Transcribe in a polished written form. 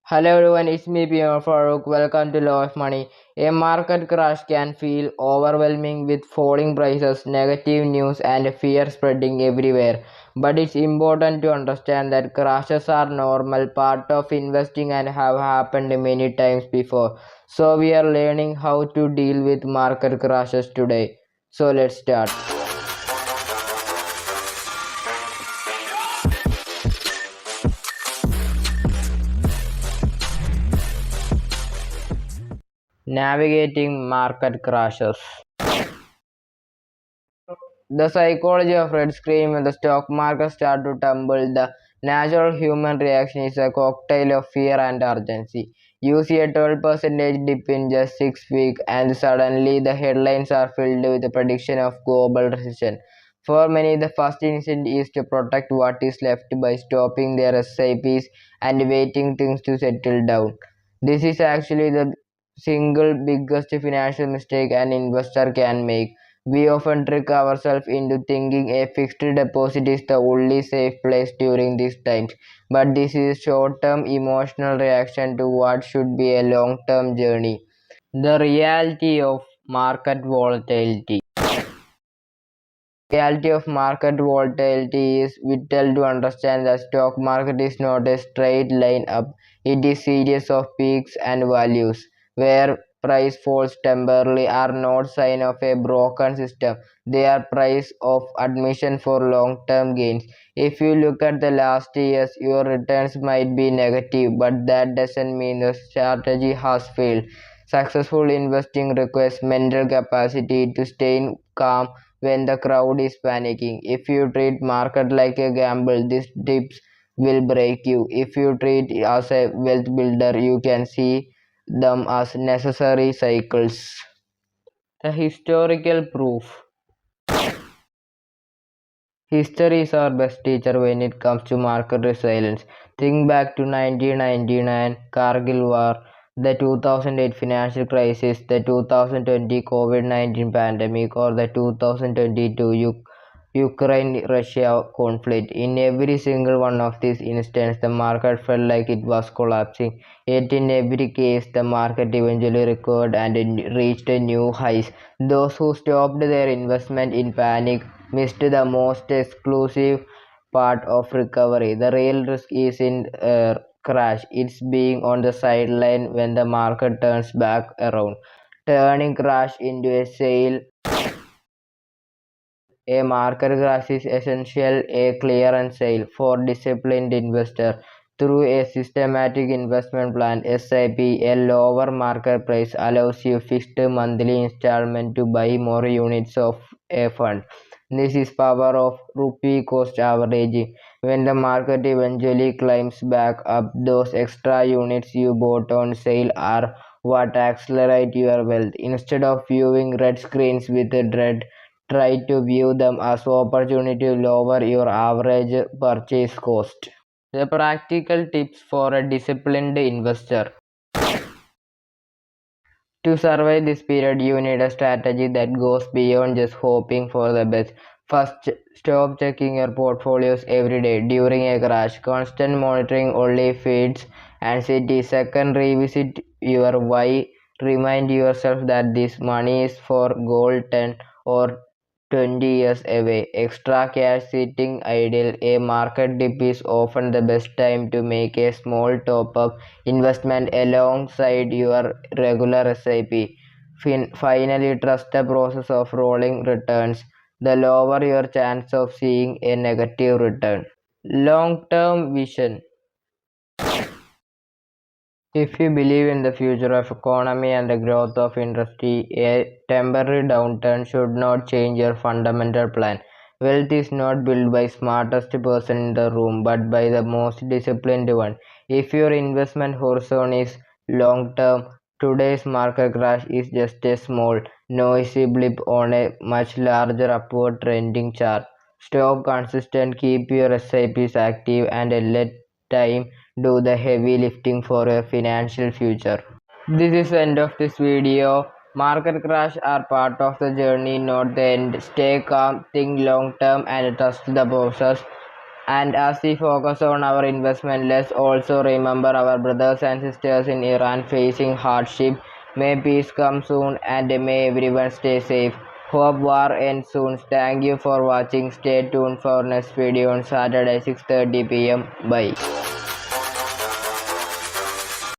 Hello everyone, it's me Piyar Farooq. Welcome to Law of Money. A market crash can feel overwhelming with falling prices, negative news, and fear spreading everywhere. But it's important to understand that crashes are normal part of investing and have happened many times before. So we are learning how to deal with market crashes today. So let's start. Navigating market crashes. The psychology of red scream when the stock market starts to tumble. The natural human reaction is a cocktail of fear and urgency. You see a 12% dip in just 6 weeks, and suddenly the headlines are filled with the prediction of global recession. For many, the first instinct is to protect what is left by stopping their SIPs and waiting things to settle down. This is actually the single biggest financial mistake an investor can make. We often trick ourselves into thinking a fixed deposit is the only safe place during these times, but this is short-term emotional reaction to what should be a long-term journey. The reality of market volatility. Reality of market volatility is vital to understand that stock market is not a straight line up. It is series of peaks and values where price falls temporarily are not sign of a broken system. They are price of admission for long-term gains. If you look at the last years, your returns might be negative, but that doesn't mean the strategy has failed. Successful investing requires mental capacity to stay calm when the crowd is panicking. If you treat market like a gamble, these dips will break you. If you treat it as a wealth builder, you can see them as necessary cycles. The historical proof. History is our best teacher when it comes to market resilience. Think back to 1999 Kargil War, the 2008 financial crisis, the 2020 COVID-19 pandemic, or the 2022 Ukraine-Russia conflict. In every single one of these instances, the market felt like it was collapsing. Yet in every case, the market eventually recovered and reached a new highs. Those who stopped their investment in panic missed the most exclusive part of recovery. The real risk is in crash. It's being on the sideline when the market turns back around, turning crash into a sale. A market crash is essential a clearance sale for disciplined investor. Through a systematic investment plan (SIP), a lower market price allows you fixed monthly installment to buy more units of a fund. This is power of rupee cost averaging. When the market eventually climbs back up, those extra units you bought on sale are what accelerate your wealth. Instead of viewing red screens with dread, try to view them as opportunity to lower your average purchase cost. The practical tips for a disciplined investor. To survive this period, you need a strategy that goes beyond just hoping for the best. First, stop checking your portfolios every day during a crash. Constant monitoring only feeds anxiety. Second, revisit your why. Remind yourself that this money is for gold 10 or 20 years away. Extra cash sitting idle. A market dip is often the best time to make a small top up investment alongside your regular SIP. Finally, trust the process of rolling returns. The lower your chance of seeing a negative return. Long term vision. If you believe in the future of economy and the growth of industry, a temporary downturn should not change your fundamental plan. Wealth is not built by smartest person in the room, but by the most disciplined one. If your investment horizon is long term, today's market crash is just a small, noisy blip on a much larger upward trending chart. Stay consistent, keep your SIPs active, and let time do the heavy lifting for your financial future. This is the end of this video. Market crash are part of the journey, not the end. Stay calm, think long term, and trust the process. And as we focus on our investment, let's also remember our brothers and sisters in Iran facing hardship. May peace come soon and may everyone stay safe. Hope war ends soon. Thank you for watching. Stay tuned for next video on Saturday 6:30 p.m. Bye.